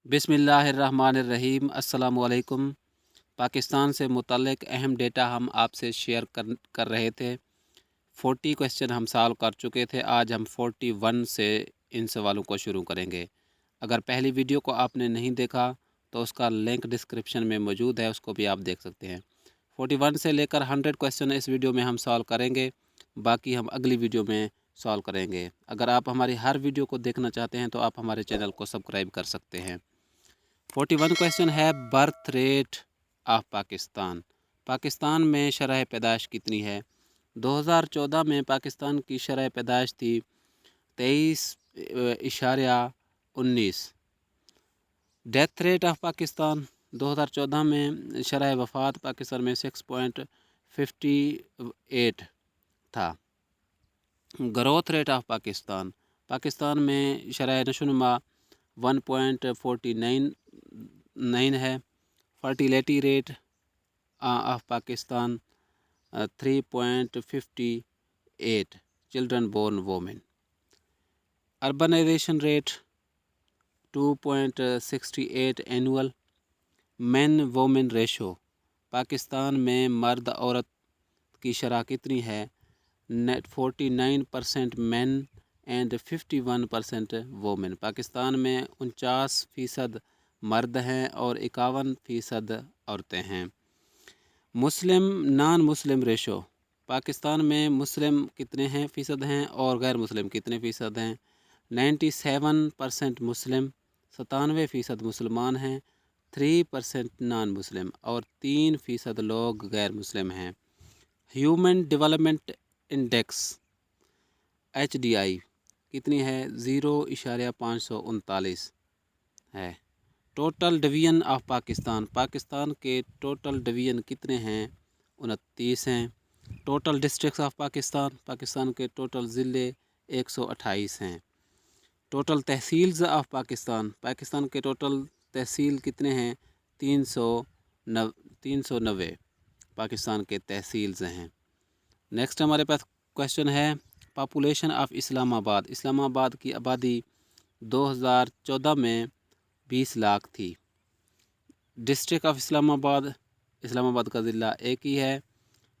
बिस्मिल्लाहिर्रहमानिर्रहीम। अस्सलामुअलैकुम। पाकिस्तान से मुतल्लिक़ अहम डेटा हम आपसे शेयर कर रहे थे। 40 क्वेश्चन हम सॉल्व कर चुके थे। आज हम 41 से इन सवालों को शुरू करेंगे। अगर पहली वीडियो को आपने नहीं देखा तो उसका लिंक डिस्क्रिप्शन में मौजूद है, उसको भी आप देख सकते हैं। 41 से लेकर 100 क्वेश्चन इस वीडियो में हम सॉल्व करेंगे, बाकी हम अगली वीडियो में सॉल्व करेंगे। अगर आप हमारी हर वीडियो को देखना चाहते हैं तो आप हमारे चैनल को सब्सक्राइब कर सकते हैं। 41 क्वेश्चन है, birth rate of Pakistan. Pakistan में शरह पैदाइश कितनी है? 2014 में पाकिस्तान की शरह पैदाइश थी 23.19। डेथ रेट ऑफ पाकिस्तान 2014 में शरह वफ़ात पाकिस्तान में 6.58 था। Growth rate of Pakistan, Pakistan में शरह नशोनुमा 1.49 है। Fertility rate of Pakistan 3.58 children born women. Urbanisation rate 2.68 annual. Man women ratio, Pakistan में मर्द औरत की शरह कितनी है? 49% मैन एंड 51% वोमेन। पाकिस्तान में 49% मर्द हैं और 51% औरतें हैं। मुस्लिम नॉन मुस्लिम रेशो, पाकिस्तान में मुस्लिम कितने हैं फ़ीसद हैं और गैर मुस्लिम कितने फ़ीसद हैं? 97% मुस्लिम, 97% मुसलमान हैं, 3% नॉन मुस्लिम और 3% लोग गैर मुस्लिम हैं। ह्यूमन डेवलपमेंट इंडेक्स HDI कितनी है? 0.539 है। Total division of Pakistan, Pakistan के टोटल डिवीज़न कितने हैं? 29 हैं। Total districts of Pakistan, Pakistan के टोटल ज़िले 128 हैं। टोटल तहसील्स ऑफ पाकिस्तान, पाकिस्तान के टोटल तहसील कितने हैं? 390 पाकिस्तान के तहसील्स हैं। नेक्स्ट हमारे पास क्वेश्चन है, पॉपुलेशन ऑफ इस्लामाबाद। इस्लामाबाद की आबादी 2014 में 20 लाख थी। डिस्ट्रिक्ट ऑफ इस्लामाबाद, इस्लामाबाद का ज़िला एक ही है।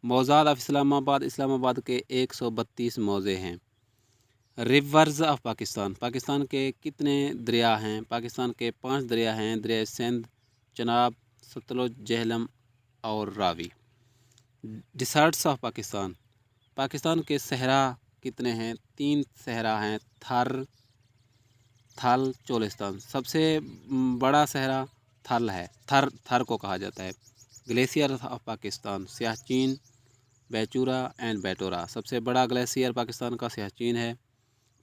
मौज़ाद ऑफ इस्लामाबाद, इस्लामाबाद के 132 मौज़े हैं। रिवर्स ऑफ पाकिस्तान, पाकिस्तान के कितने दरिया हैं? पाकिस्तान के 5 दरिया हैं, दरिया सिंध, चनाब, सतलुज, झेलम और रावी। डिसर्ट्स ऑफ पाकिस्तान, पाकिस्तान के सहरा कितने हैं? 3 सहरा हैं, थर, थल, चोलिस्तान। सबसे बड़ा सहरा थल है, थर को कहा जाता है। ग्लेशियर ऑफ पाकिस्तान, सियाचिन, बेचूरा एंड बेटोरा। सबसे बड़ा ग्लेशियर पाकिस्तान का सियाचिन है।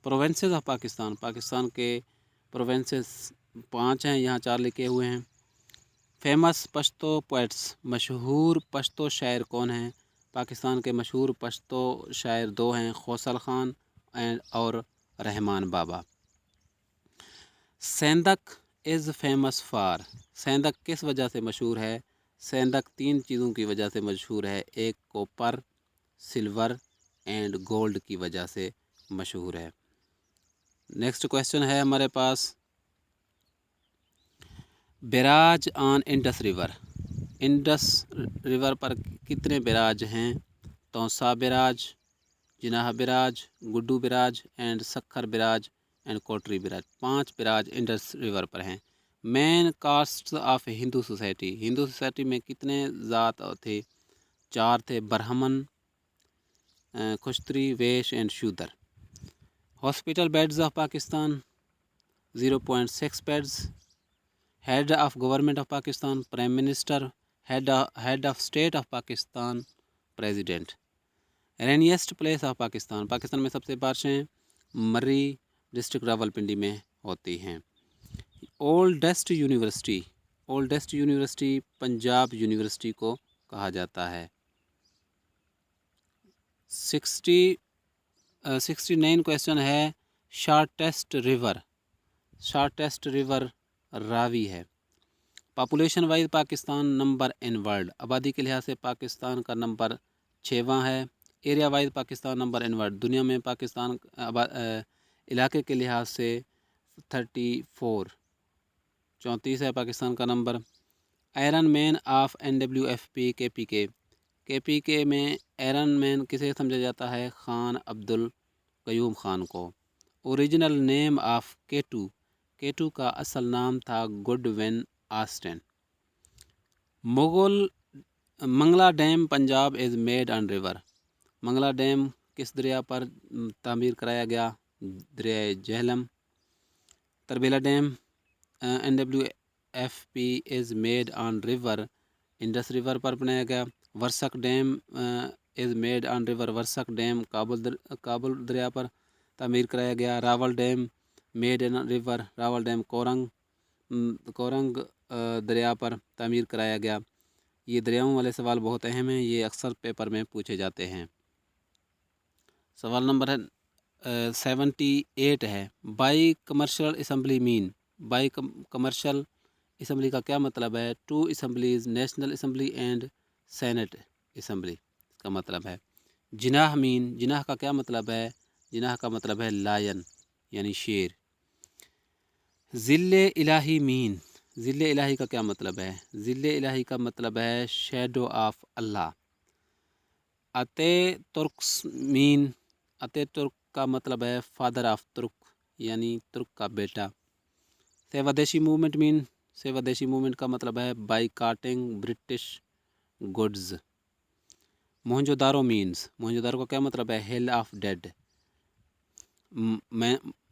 प्रोविंसेस ऑफ पाकिस्तान, पाकिस्तान के प्रोविंसेस 5 हैं, यहाँ 4 लिखे हुए हैं। फेमस पश्तो पोइट्स, मशहूर पश्तो शायर कौन हैं? पाकिस्तान के मशहूर पश्तो शायर 2 हैं, खोसल ख़ान और रहमान बाबा। सेंधक इज़ फेमस फॉर, सेंधक किस वजह से मशहूर है? सेंधक 3 चीज़ों की वजह से मशहूर है। एक कॉपर, सिल्वर एंड गोल्ड की वजह से मशहूर है। नेक्स्ट क्वेश्चन है हमारे पास, barrage on Indus river, Indus river पर कितने बैराज हैं? Taunsa barrage, Jinnah barrage, Guddu barrage and Sukkur barrage and Kotri barrage. 5 barrage Indus river पर हैं। Main caste of Hindu society, Hindu society में कितने ज़ात थे? 4 थे, ब्राह्मण, खुश्तरी, Vaishya and Shudra. Hospital beds of Pakistan 0.6 beds. Head of government of Pakistan prime minister. Head of state of Pakistan president. Rainiest place of Pakistan, Pakistan में सबसे बारिशें मर्री डिस्ट्रिक्ट रावलपिंडी में होती हैं। Oldest university, oldest university Punjab university को कहा जाता है। 69 क्वेश्चन है, shortest river, shortest river Ravi है। Population wise Pakistan number in world, आबादी के लिहाज से पाकिस्तान का नंबर 6वां है। Area wise Pakistan number in world, दुनिया में पाकिस्तान इलाके के लिहाज से 34 34 है पाकिस्तान का number. Iron man of NWFP KPK में आयरन मैन किसे समझा जाता है? खान अब्दुल कयूम खान को। ओरिजिनल नेम ऑफ K2 का असल नाम था Godwin Austen. Mangla dam Punjab is made on river. Mangla dam किस दरिया पर तामीर कराया गया? दरिया Jhelum. Tarbela dam NWFP is made on river Indus river पर बनाया गया। Warsak dam is made on river Warsak dam Kabul दरिया पर तामीर कराया गया। Rawal dam made in river Rawal dam Korang दरिया पर तामीर कराया गया। ये दरियाओं वाले सवाल बहुत अहम हैं, ये अक्सर पेपर में पूछे जाते हैं। सवाल नंबर है 78 है। Bicameral assembly mean. Bicameral assembly का क्या मतलब है? Two assemblies, national assembly and senate assembly का मतलब है। जिनाह मीन, जिनाह का क्या मतलब है? जिनाह का मतलब है लायन यानी शेर। ज़िल्ले इलाही मीन, ज़िल्ले इलाही का क्या मतलब है? ज़िल्ले इलाही का मतलब है शैडो ऑफ अल्लाह। अते तुर्क्स मीन, अते तुर्क का मतलब है फादर ऑफ तुर्क यानी तुर्क का बेटा। स्वदेशी मूवमेंट मीन, स्वदेशी मूवमेंट का मतलब है boycotting British goods. Mohenjodaro means, Mohenjodaro का क्या मतलब है? Hill of dead.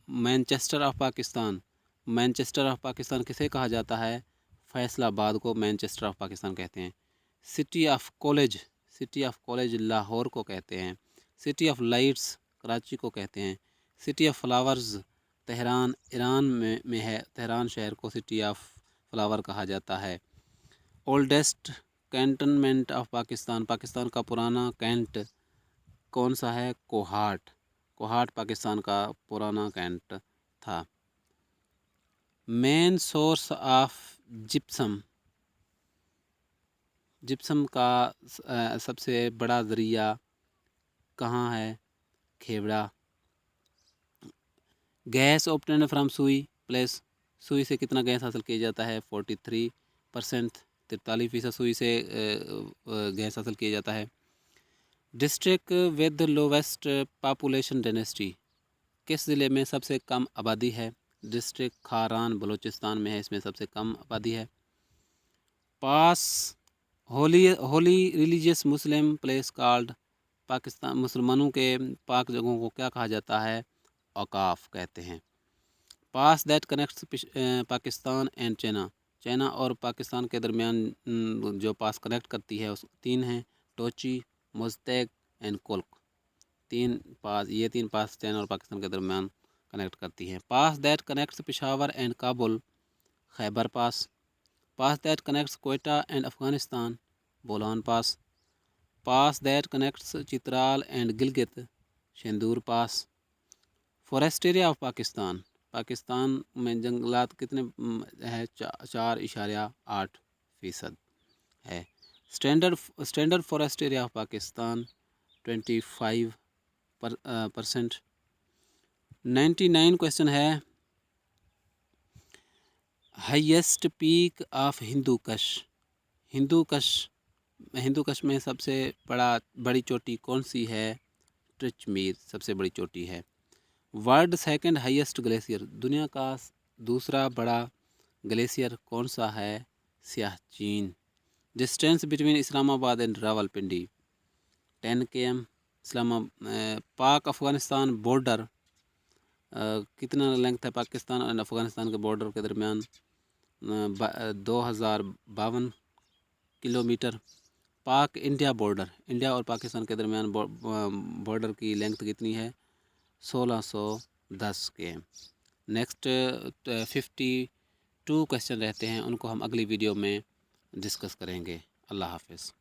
Manchester of Pakistan, Manchester of Pakistan किसे कहा जाता है? फैसलाबाद को मैनचेस्टर ऑफ पाकिस्तान कहते हैं। City of college, city of college Lahore को कहते हैं। सिटी ऑफ लाइट्स कराची को कहते हैं। City of flowers Tehran Iran में है, तेहरान शहर को सिटी ऑफ फ्लावर कहा जाता है। Oldest cantonment of Pakistan, Pakistan का पुराना कैंट कौन सा है? कोहाट, कोहाट पाकिस्तान का पुराना कैंट था। Main source of gypsum, gypsum का सबसे बड़ा ज़रिया कहाँ है? खेवड़ा। गैस ऑब्टेन्ड फ्रॉम सुई प्लेस, सुई से कितना गैस हासिल किया जाता है? 43%, 43% सुई से गैस हासिल किया जाता है। District with lowest population density, किस ज़िले में सबसे कम आबादी है? डिस्ट्रिक्ट खारान बलूचिस्तान में है, इसमें सबसे कम आबादी है। पास होली रिलीजियस मुस्लिम प्लेस कॉल्ड, पाकिस्तान मुसलमानों के पाक जगहों को क्या कहा जाता है? औकाफ कहते हैं। Pass that connects Pakistan and China, China और पाकिस्तान के दरमियान जो पास कनेक्ट करती है उस 3 हैं, टोची, मुस्तैक एंड कोल्क। 3 पास, ये 3 पास चाइना और पाकिस्तान के दरमियान कनेक्ट करती हैं। Pass that connects Peshawar and Kabul, Khyber pass. Pass that connects Quetta and Afghanistan, Bolan pass. Pass that connects Chitral and Gilgit, Shandur pass. Forest area of Pakistan, Pakistan में जंगलात कितने है? 4.8% है। Standard forest area of Pakistan 25%। 99 question है। Highest peak of Hindu Kush, Hindu कश में सबसे बड़ी चोटी कौन सी है? ट्रिचमीर सबसे बड़ी चोटी है। वर्ल्ड सेकंड हाईएस्ट ग्लेशियर, दुनिया का दूसरा बड़ा ग्लेशियर कौन सा है? Siachen. Distance between Islamabad and Rawalpindi 10 km। पाक अफ़गानिस्तान बॉर्डर कितना लेंथ है? पाकिस्तान और अफ़गानिस्तान के बॉर्डर के दरमियान 2052 किलोमीटर। पाक इंडिया बॉर्डर, इंडिया और पाकिस्तान के दरमियान बॉर्डर की लेंथ कितनी है? 1610 km। नेक्स्ट 52 क्वेश्चन रहते हैं, उनको हम अगली वीडियो में डिस्कस करेंगे। अल्लाह हाफ़िज़।